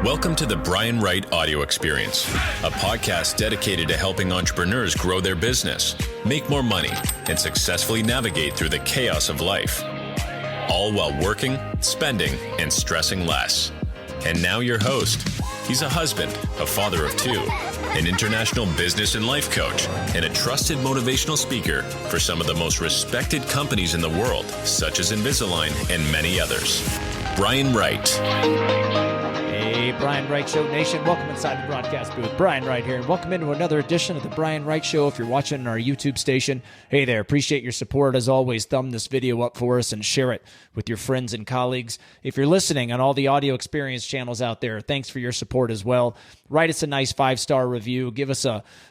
Welcome to the Brian Wright Audio Experience, a podcast dedicated to helping entrepreneurs grow their business, make more money, and successfully navigate through the chaos of life, all while working, spending, and stressing less. And now your host. He's a husband, a father of two, an international business and life coach, and a trusted motivational speaker for some of the most respected companies in the world, such as Invisalign and many others. Brian Wright. Hey, Brian Wright Show Nation. Welcome inside the broadcast booth. Brian Wright here, and welcome into another edition of the Brian Wright Show. If you're watching on our YouTube station, hey there, appreciate your support. As always, thumb this video up for us and share it with your friends and colleagues. If you're listening on all the audio experience channels out there, thanks for your support as well. Write us a nice 5-star review. Give us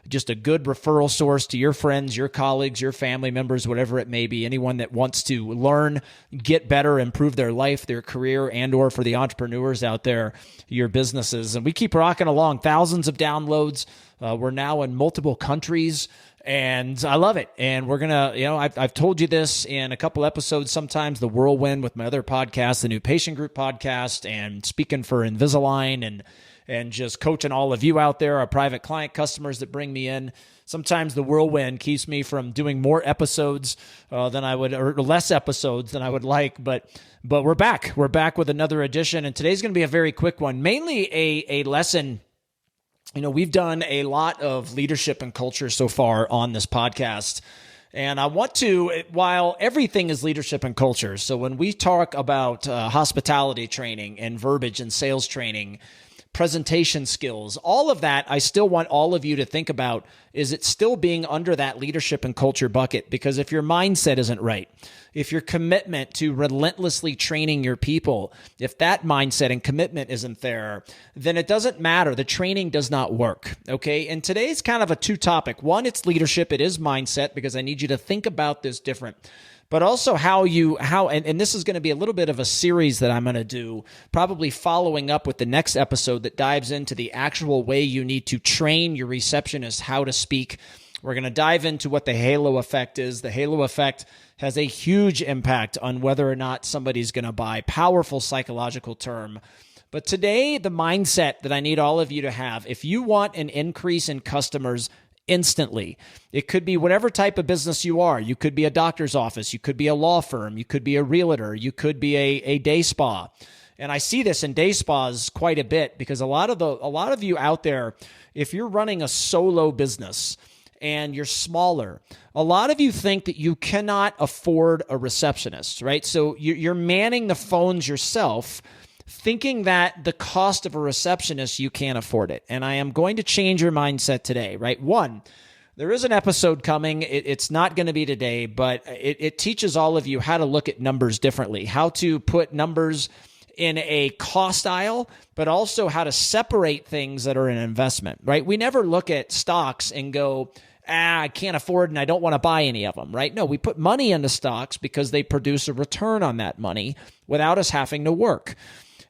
just a good referral source to your friends, your colleagues, your family members, whatever it may be. Anyone that wants to learn, get better, improve their life, their career, and or for the entrepreneurs out there, your businesses. And we keep rocking along. Thousands of downloads. We're now in multiple countries, and I love it. And we're going to, I've told you this in a couple episodes, sometimes the whirlwind with my other podcast, the New Patient Group podcast, and speaking for Invisalign and just coaching all of you out there, our private client customers that bring me in. Sometimes the whirlwind keeps me from doing more episodes than I would, or less episodes than I would like. But we're back. We're back with another edition, and today's going to be a very quick one. Mainly a lesson. We've done a lot of leadership and culture so far on this podcast. And I want to, while everything is leadership and culture, so when we talk about hospitality training and verbiage and sales training, presentation skills, all of that, I still want all of you to think about, is it still being under that leadership and culture bucket? Because if your mindset isn't right, if your commitment to relentlessly training your people, if that mindset and commitment isn't there, then it doesn't matter. The training does not work, okay? And today's kind of a two-topic. One, it's leadership. It is mindset, because I need you to think about this different. But also and this is going to be a little bit of a series that I'm going to do, probably following up with the next episode that dives into the actual way you need to train your receptionist how to speak. We're going to dive into what the halo effect is. The halo effect has a huge impact on whether or not somebody's going to buy. Powerful psychological term. But today, the mindset that I need all of you to have, if you want an increase in customers instantly. It could be whatever type of business you are. You could be a doctor's office. You could be a law firm. You could be a realtor. You could be a day spa. And I see this in day spas quite a bit, because a lot of you out there, if you're running a solo business and you're smaller, a lot of you think that you cannot afford a receptionist, right? So you're manning the phones yourself, thinking that the cost of a receptionist, you can't afford it. And I am going to change your mindset today, right? One, there is an episode coming. It's not going to be today, but it teaches all of you how to look at numbers differently, how to put numbers in a cost aisle, but also how to separate things that are an investment, right? We never look at stocks and go, I can't afford and I don't want to buy any of them, right? No, we put money into stocks because they produce a return on that money without us having to work.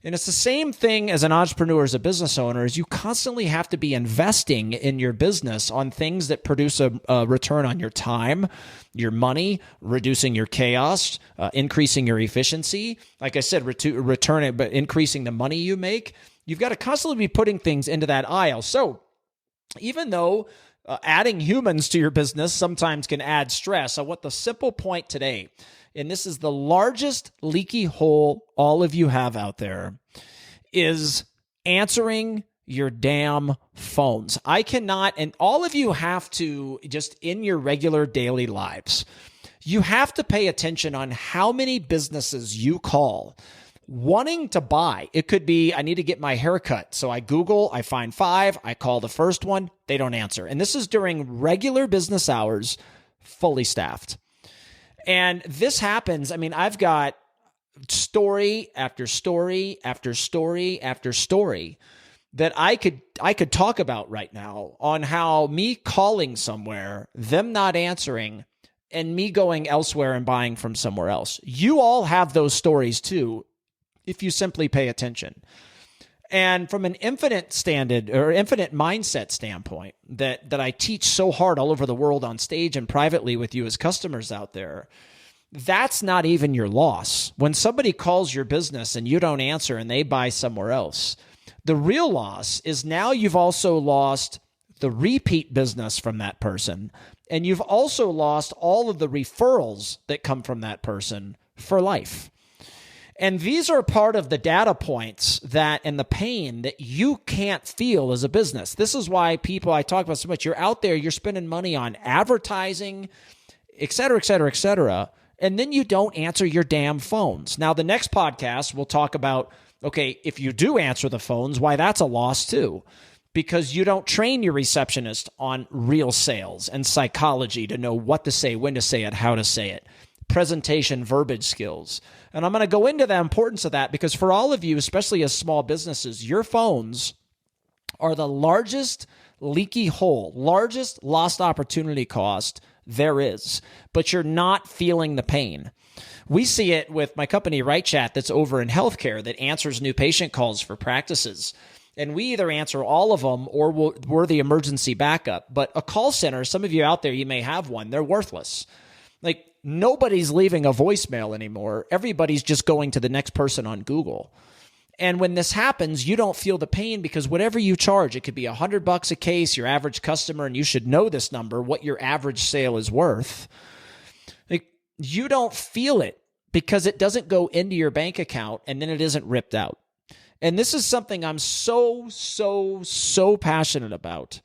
And it's the same thing as an entrepreneur, as a business owner, is you constantly have to be investing in your business on things that produce a return on your time, your money, reducing your chaos, increasing your efficiency. Like I said, returning, but increasing the money you make. You've got to constantly be putting things into that aisle. So even though adding humans to your business sometimes can add stress, I want the simple point today, and this is the largest leaky hole all of you have out there, is answering your damn phones. I cannot, and all of you have to, just in your regular daily lives, you have to pay attention on how many businesses you call wanting to buy. It could be, I need to get my hair cut. So I Google, I find 5, I call the first one, they don't answer. And this is during regular business hours, fully staffed. And this happens, I've got story after story after story after story that I could talk about right now on how me calling somewhere, them not answering, and me going elsewhere and buying from somewhere else. You all have those stories too, if you simply pay attention. And from an infinite mindset standpoint that I teach so hard all over the world on stage and privately with you as customers out there, that's not even your loss. When somebody calls your business and you don't answer and they buy somewhere else, The real loss is now you've also lost the repeat business from that person, and you've also lost all of the referrals that come from that person for life. And these are part of the data points that and the pain that you can't feel as a business. This is why people I talk about so much, you're out there, you're spending money on advertising, et cetera, et cetera, et cetera, and then you don't answer your damn phones. Now, the next podcast, we'll talk about, okay, if you do answer the phones, why that's a loss too. Because you don't train your receptionist on real sales and psychology to know what to say, when to say it, how to say it, presentation, verbiage skills. And I'm going to go into the importance of that because for all of you, especially as small businesses, your phones are the largest leaky hole, largest lost opportunity cost there is, but you're not feeling the pain. We see it with my company, Right Chat, that's over in healthcare that answers new patient calls for practices. And we either answer all of them or we're the emergency backup. But a call center, some of you out there, you may have one, they're worthless. Like nobody's leaving a voicemail anymore. Everybody's just going to the next person on Google. And when this happens, you don't feel the pain because whatever you charge, it could be $100 a case, your average customer, and you should know this number, what your average sale is worth. Like you don't feel it because it doesn't go into your bank account and then it isn't ripped out. And this is something I'm so passionate about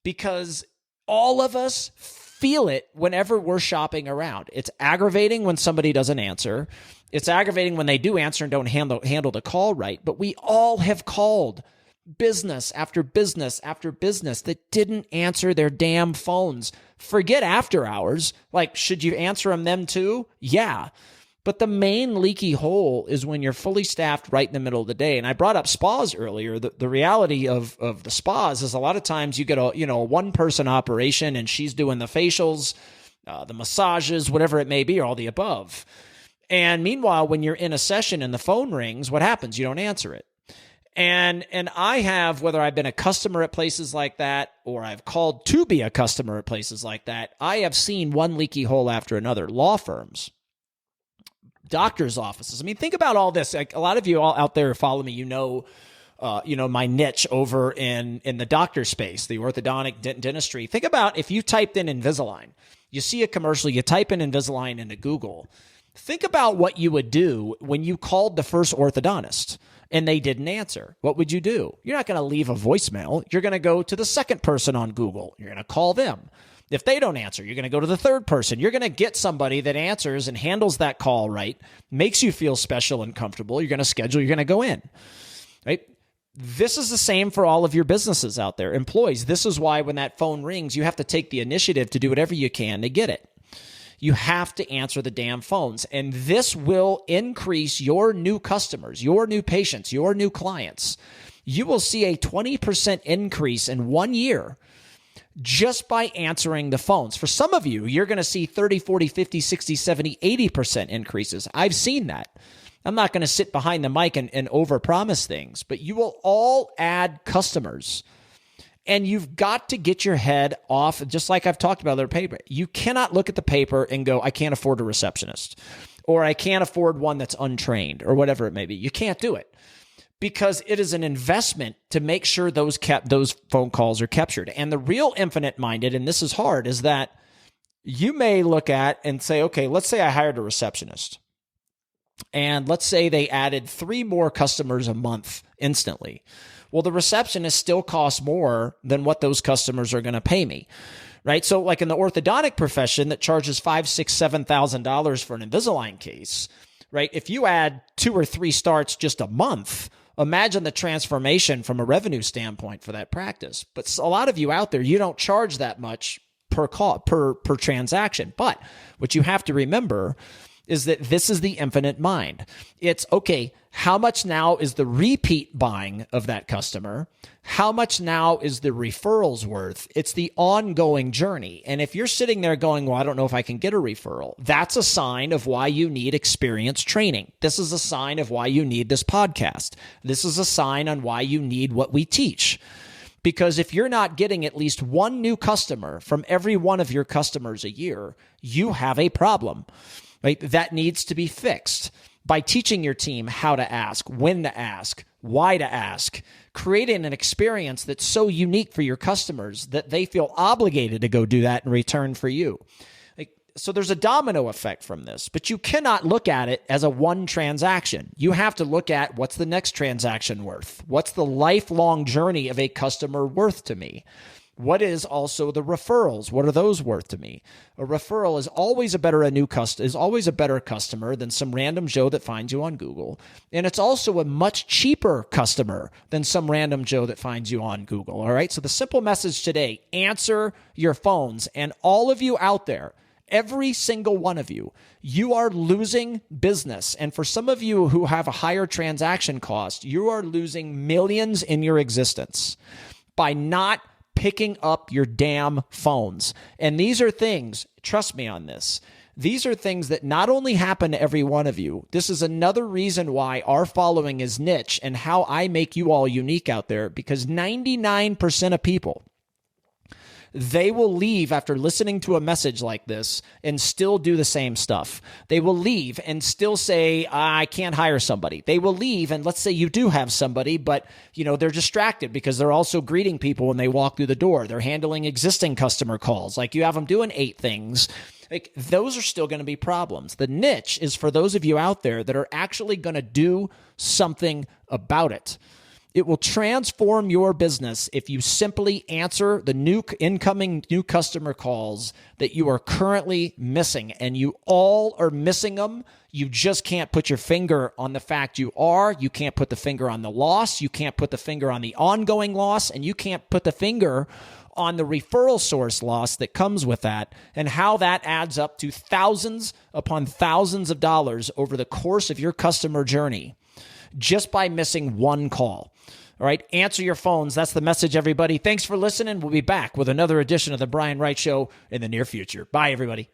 because all of us feel it whenever we're shopping around. It's aggravating when somebody doesn't answer. It's aggravating when they do answer and don't handle the call right. But we all have called business after business after business that didn't answer their damn phones. Forget after hours. Like, should you answer them too? Yeah. But the main leaky hole is when you're fully staffed right in the middle of the day. And I brought up spas earlier. The reality of the spas is a lot of times you get a one-person operation and she's doing the facials, the massages, whatever it may be, or all the above. And meanwhile, when you're in a session and the phone rings, what happens? You don't answer it. And I have, whether I've been a customer at places like that or I've called to be a customer at places like that, I have seen one leaky hole after another. Law firms, doctors' offices. I mean, think about all this. Like a lot of you all out there who follow me, you know my niche over in the doctor space, the orthodontic dentistry. Think about if you typed in Invisalign, you see a commercial, you type in Invisalign into Google. Think about what you would do when you called the first orthodontist and they didn't answer. What would you do? You're not going to leave a voicemail. You're going to go to the second person on Google. You're going to call them. If they don't answer, you're going to go to the third person. You're going to get somebody that answers and handles that call right, makes you feel special and comfortable. You're going to schedule, you're going to go in, right? This is the same for all of your businesses out there. Employees, this is why when that phone rings, you have to take the initiative to do whatever you can to get it. You have to answer the damn phones. And this will increase your new customers, your new patients, your new clients. You will see a 20% increase in 1 year just by answering the phones. For some of you, you're going to see 30, 40, 50, 60, 70, 80% increases. I've seen that. I'm not going to sit behind the mic and overpromise things, but you will all add customers. And you've got to get your head off, just like I've talked about their paper. You cannot look at the paper and go, I can't afford a receptionist, or I can't afford one that's untrained, or whatever it may be. You can't do it because it is an investment to make sure those phone calls are captured. And the real infinite-minded, and this is hard, is that you may look at and say, okay, let's say I hired a receptionist. And let's say they added 3 more customers a month instantly. Well, the receptionist still costs more than what those customers are going to pay me, right? So like in the orthodontic profession that charges $5,000, $6,000, $7,000 for an Invisalign case, right? If you add 2 or 3 starts just a month, imagine the transformation from a revenue standpoint for that practice. But a lot of you out there, you don't charge that much per call, per transaction. But what you have to remember is that this is the infinite mind. It's, okay, how much now is the repeat buying of that customer? How much now is the referrals worth? It's the ongoing journey. And if you're sitting there going, well, I don't know if I can get a referral, that's a sign of why you need experience training. This is a sign of why you need this podcast. This is a sign on why you need what we teach. Because if you're not getting at least 1 new customer from every one of your customers a year, you have a problem. Right? That needs to be fixed. by teaching your team how to ask, when to ask, why to ask, creating an experience that's so unique for your customers that they feel obligated to go do that in return for you. So there's a domino effect from this, but you cannot look at it as a one transaction. You have to look at what's the next transaction worth? What's the lifelong journey of a customer worth to me? What is also the referrals? What are those worth to me? A referral is always a better customer than some random Joe that finds you on Google. And it's also a much cheaper customer than some random Joe that finds you on Google. All right. So the simple message today, answer your phones. And all of you out there, every single one of you, you are losing business. And for some of you who have a higher transaction cost, you are losing millions in your existence by not picking up your damn phones. And these are things, trust me on this, these are things that not only happen to every one of you, this is another reason why our following is niche and how I make you all unique out there, because 99% of people, they will leave after listening to a message like this and still do the same stuff. They will leave and still say, I can't hire somebody. They will leave, and let's say you do have somebody, but they're distracted because they're also greeting people when they walk through the door. They're handling existing customer calls. Like you have them doing 8 things. Like those are still going to be problems. The niche is for those of you out there that are actually going to do something about it. It will transform your business if you simply answer the incoming new customer calls that you are currently missing. And you all are missing them. You just can't put your finger on the fact you are. You can't put the finger on the loss. You can't put the finger on the ongoing loss. And you can't put the finger on the referral source loss that comes with that and how that adds up to thousands upon thousands of dollars over the course of your customer journey just by missing one call. All right, answer your phones. That's the message, everybody. Thanks for listening. We'll be back with another edition of the Brian Wright Show in the near future. Bye, everybody.